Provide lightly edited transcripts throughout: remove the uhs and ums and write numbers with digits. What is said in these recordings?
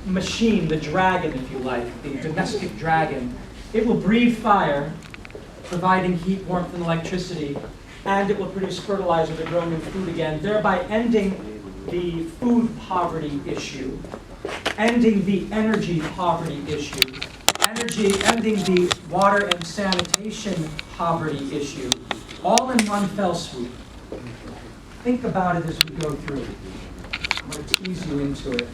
machine, the dragon, if you like, the domestic dragon, it will breathe fire, providing heat, warmth, and electricity, and it will produce fertilizer to grow new food again, thereby ending the food poverty issue, ending the energy poverty issue, ending the water and sanitation poverty issue, all in one fell swoop. Think about it as we go through. I'm going to tease you into it.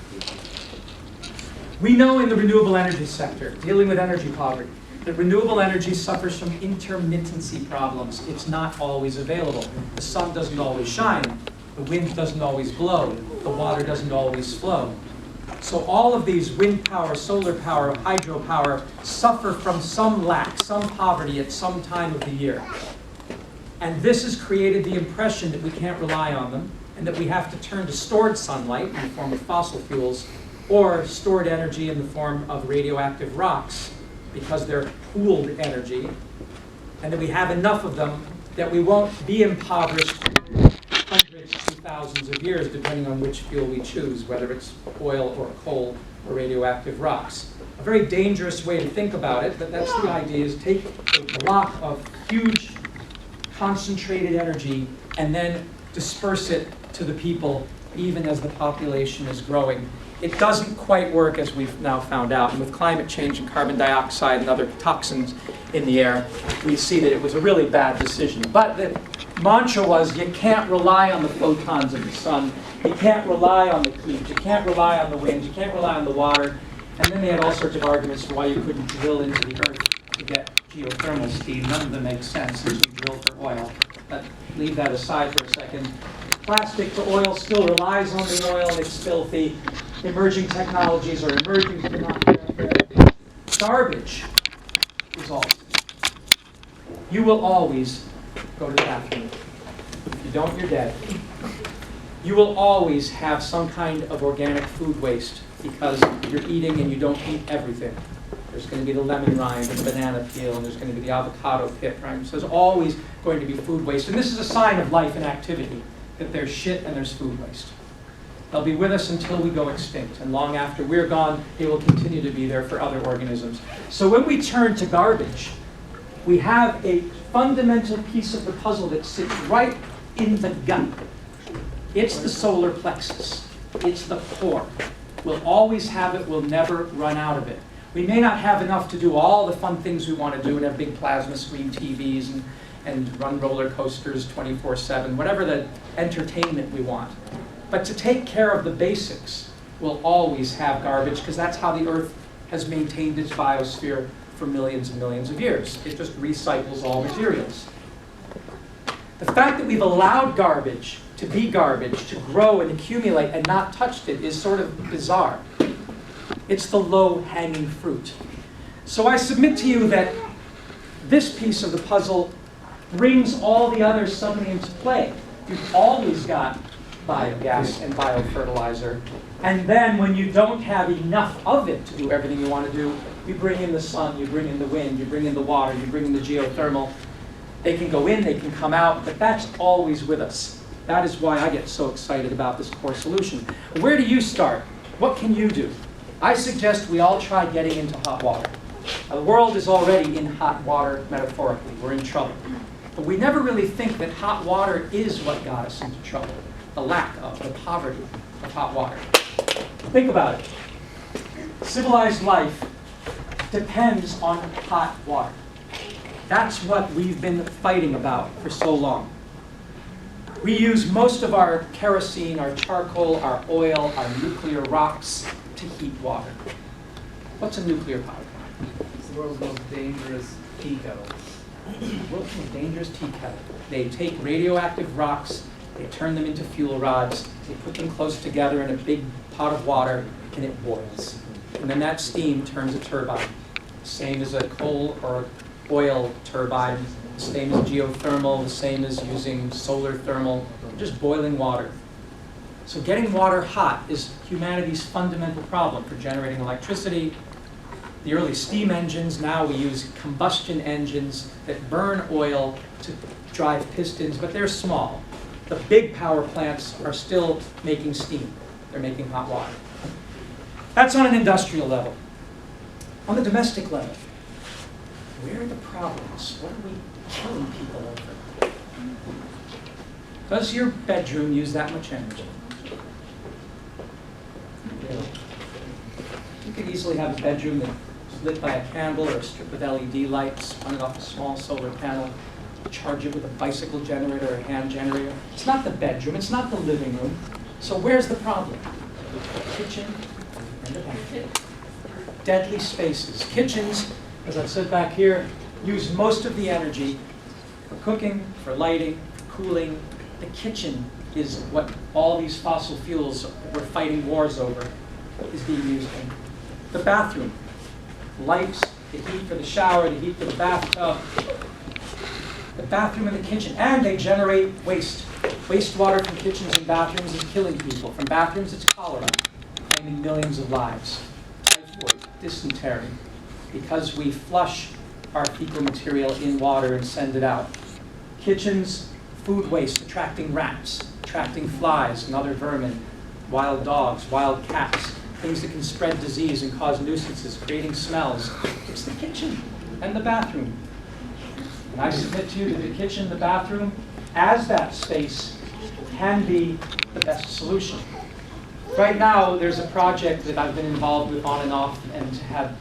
We know in the renewable energy sector, dealing with energy poverty, that renewable energy suffers from intermittency problems. It's not always available. The sun doesn't always shine. The wind doesn't always blow. The water doesn't always flow. So all of these wind power, solar power, hydropower suffer from some lack, some poverty at some time of the year. And this has created the impression that we can't rely on them and that we have to turn to stored sunlight in the form of fossil fuels or stored energy in the form of radioactive rocks because they're pooled energy, and that we have enough of them that we won't be impoverished hundreds to thousands of years, depending on which fuel we choose, whether it's oil or coal or radioactive rocks. A very dangerous way to think about it, but that's the idea, is take a block of huge concentrated energy and then disperse it to the people even as the population is growing. It doesn't quite work, as we've now found out. And with climate change and carbon dioxide and other toxins in the air, we see that it was a really bad decision. But the mantra was, you can't rely on the photons of the sun. You can't rely on the heat. You can't rely on the wind. You can't rely on the water. And then they had all sorts of arguments for why you couldn't drill into the earth to get geothermal steam. None of them make sense since we drill for oil. But leave that aside for a second. Plastic to oil still relies on the oil, and it's filthy. Emerging technologies are emerging, but not there. Garbage is all. You will always go to the bathroom. If you don't, you're dead. You will always have some kind of organic food waste because you're eating and you don't eat everything. There's going to be the lemon rind and the banana peel, and there's going to be the avocado pit, right? So there's always going to be food waste. And this is a sign of life and activity, that there's shit and there's food waste. They'll be with us until we go extinct, and long after we're gone, they will continue to be there for other organisms. So when we turn to garbage, we have a fundamental piece of the puzzle that sits right in the gut. It's the solar plexus. It's the core. We'll always have it. We'll never run out of it. We may not have enough to do all the fun things we want to do and have big plasma screen TVs and run roller coasters 24/7, whatever the entertainment we want. But to take care of the basics, we'll always have garbage because that's how the Earth has maintained its biosphere for millions and millions of years. It just recycles all materials. The fact that we've allowed garbage to be garbage, to grow and accumulate and not touched it is sort of bizarre. It's the low-hanging fruit. So I submit to you that this piece of the puzzle brings all the others suddenly into play. You've always got biogas and biofertilizer. And then when you don't have enough of it to do everything you want to do, you bring in the sun, you bring in the wind, you bring in the water, you bring in the geothermal. They can go in, they can come out, but that's always with us. That is why I get so excited about this core solution. Where do you start? What can you do? I suggest we all try getting into hot water. Now, the world is already in hot water, metaphorically. We're in trouble. But we never really think that hot water is what got us into trouble. The lack of, the poverty of hot water. Think about it. Civilized life depends on hot water. That's what we've been fighting about for so long. We use most of our kerosene, our charcoal, our oil, our nuclear rocks to heat water. What's a nuclear power plant? It's the world's most dangerous tea kettle. The world's most dangerous tea kettle. They take radioactive rocks, they turn them into fuel rods, they put them close together in a big pot of water, and it boils. And then that steam turns a turbine. Same as a coal or oil turbine, the same as geothermal, the same as using solar thermal, just boiling water. So getting water hot is humanity's fundamental problem for generating electricity. The early steam engines, now we use combustion engines that burn oil to drive pistons, but they're small. The big power plants are still making steam. They're making hot water. That's on an industrial level. On the domestic level, where are the problems? What are we killing people over? Does your bedroom use that much energy? Really? You could easily have a bedroom that's lit by a candle or a strip of LED lights, run it off a small solar panel, charge it with a bicycle generator or a hand generator. It's not the bedroom, it's not the living room. So where's the problem? The kitchen and the bathroom. Deadly spaces. Kitchens, as I've said back here, use most of the energy for cooking, for lighting, for cooling. The kitchen is what all these fossil fuels that we're fighting wars over is being used in. The bathroom. Lights, the heat for the shower, the heat for the bathtub. The bathroom and the kitchen. And they generate waste. Wastewater from kitchens and bathrooms is killing people. From bathrooms, it's cholera, claiming millions of lives. Typhoid, dysentery, because we flush our fecal material in water and send it out. Kitchens, food waste, attracting rats, attracting flies and other vermin, wild dogs, wild cats, things that can spread disease and cause nuisances, creating smells. It's the kitchen and the bathroom. And I submit to you that the kitchen, the bathroom, as that space, can be the best solution. Right now, there's a project that I've been involved with on and off and had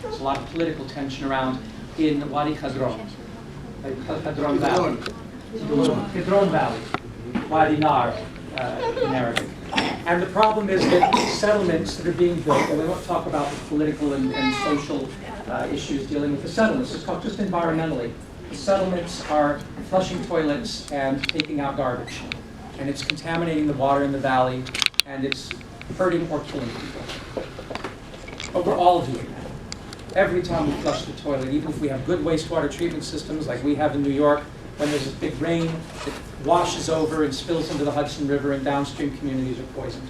there's a lot of political tension around in Wadi Khadron, Khadron Valley, Khadron Valley, Wadi Nar in Arabic. And the problem is that settlements that are being built, and we won't talk about the political and social issues dealing with the settlements, let's talk just environmentally. The settlements are flushing toilets and taking out garbage. And it's contaminating the water in the valley, and it's hurting or killing people. But we're all doing that. Every time we flush the toilet, even if we have good wastewater treatment systems like we have in New York, when there's this big rain, it washes over and spills into the Hudson River, and downstream communities are poisoned.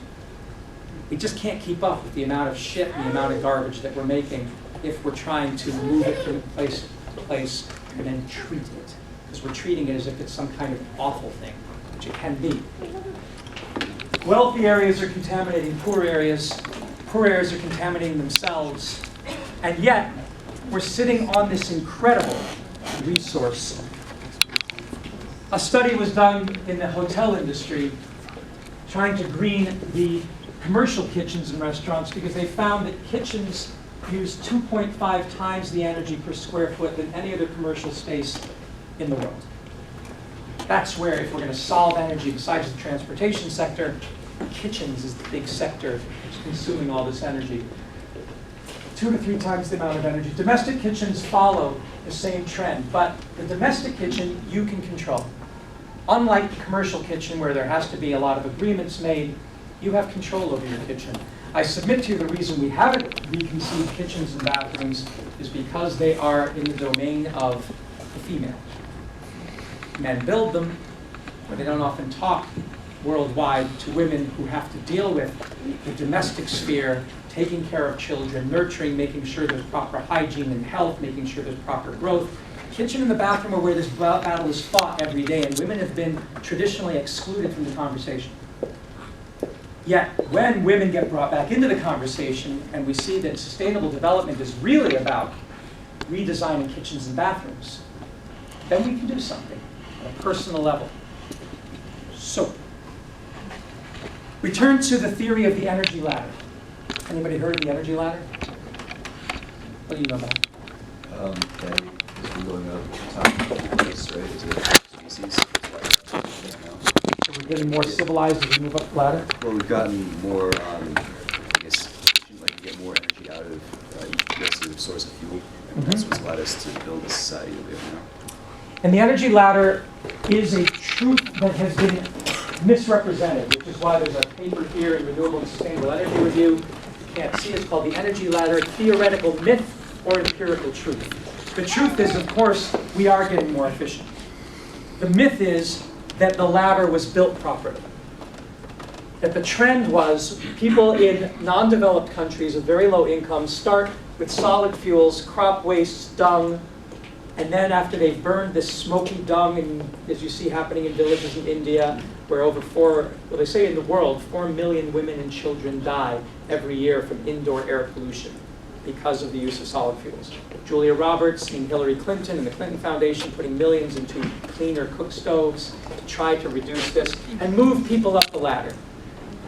We just can't keep up with the amount of shit and the amount of garbage that we're making if we're trying to move it from place to place and then treat it. Because we're treating it as if it's some kind of awful thing, which it can be. Wealthy areas are contaminating poor areas are contaminating themselves, and yet we're sitting on this incredible resource. A study was done in the hotel industry trying to green the commercial kitchens and restaurants because they found that kitchens use 2.5 times the energy per square foot than any other commercial space in the world. That's where, if we're going to solve energy besides the transportation sector, kitchens is the big sector that's consuming all this energy. 2 to 3 times the amount of energy. Domestic kitchens follow the same trend, but the domestic kitchen you can control. Unlike the commercial kitchen where there has to be a lot of agreements made, you have control over your kitchen. I submit to you the reason we haven't reconceived kitchens and bathrooms is because they are in the domain of the female. Men build them, but they don't often talk worldwide to women who have to deal with the domestic sphere, taking care of children, nurturing, making sure there's proper hygiene and health, making sure there's proper growth. The kitchen and the bathroom are where this battle is fought every day, and women have been traditionally excluded from the conversation. Yet, when women get brought back into the conversation, and we see that sustainable development is really about redesigning kitchens and bathrooms, then we can do something at a personal level. So, we turn to the theory of the energy ladder. Anybody heard of the energy ladder? What do you know about it? That has been going up time, right, as a species. So we're getting more civilized as we move up the ladder? Well, we've gotten more, I guess, like we get more energy out of each progressive source of fuel, and that's what's allowed us to build the society that we have now. And the energy ladder is a truth that has been misrepresented, which is why there's a paper here in Renewable and Sustainable Energy Review. You can't see it. It's called the energy ladder, theoretical myth or empirical truth. The truth is, of course, we are getting more efficient. The myth is that the ladder was built properly. That the trend was people in non-developed countries with very low incomes start with solid fuels, crop waste, dung, and then after they've burned this smoky dung, and as you see happening in villages in India, where over they say in the world, 4 million women and children die every year from indoor air pollution because of the use of solid fuels. Julia Roberts and Hillary Clinton and the Clinton Foundation putting millions into cleaner cook stoves to try to reduce this and move people up the ladder.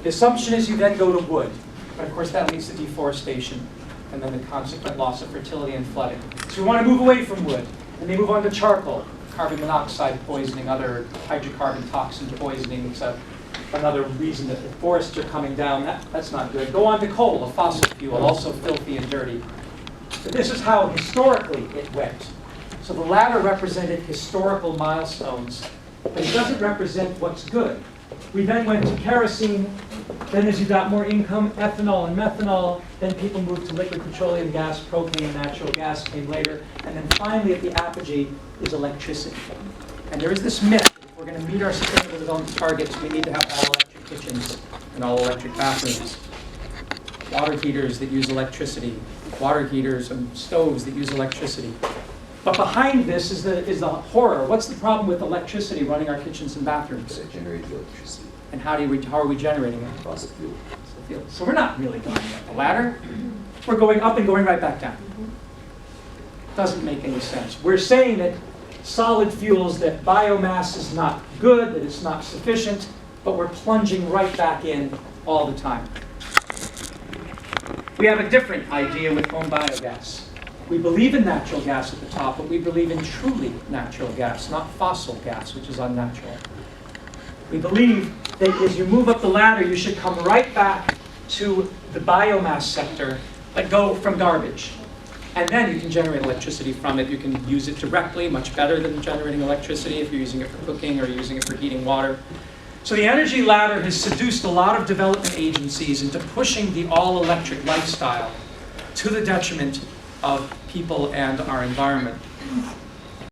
The assumption is you then go to wood, but of course that leads to deforestation and then the consequent loss of fertility and flooding. So we want to move away from wood, and they move on to charcoal, carbon monoxide poisoning, other hydrocarbon toxin poisoning. It's another reason that the forests are coming down. That's not good. Go on to coal, a fossil fuel, also filthy and dirty. But this is how historically it went. So the ladder represented historical milestones, but it doesn't represent what's good. We then went to kerosene. Then as you got more income, ethanol and methanol. Then people moved to liquid petroleum gas, propane, and natural gas came later. And then finally at the apogee is electricity. And there is this myth that if we're going to meet our sustainable development targets, we need to have all electric kitchens and all electric bathrooms. Water heaters that use electricity. Water heaters and stoves that use electricity. But behind this is the horror. What's the problem with electricity running our kitchens and bathrooms? It generates electricity. And how are we generating it? Fossil fuel. So we're not really going up the ladder. We're going up and going right back down. Doesn't make any sense. We're saying that solid fuels, that biomass is not good, that it's not sufficient, but we're plunging right back in all the time. We have a different idea with home biogas. We believe in natural gas at the top, but we believe in truly natural gas, not fossil gas, which is unnatural. We believe that as you move up the ladder, you should come right back to the biomass sector, but go from garbage. And then you can generate electricity from it. You can use it directly, much better than generating electricity if you're using it for cooking or using it for heating water. So the energy ladder has seduced a lot of development agencies into pushing the all-electric lifestyle to the detriment of people and our environment.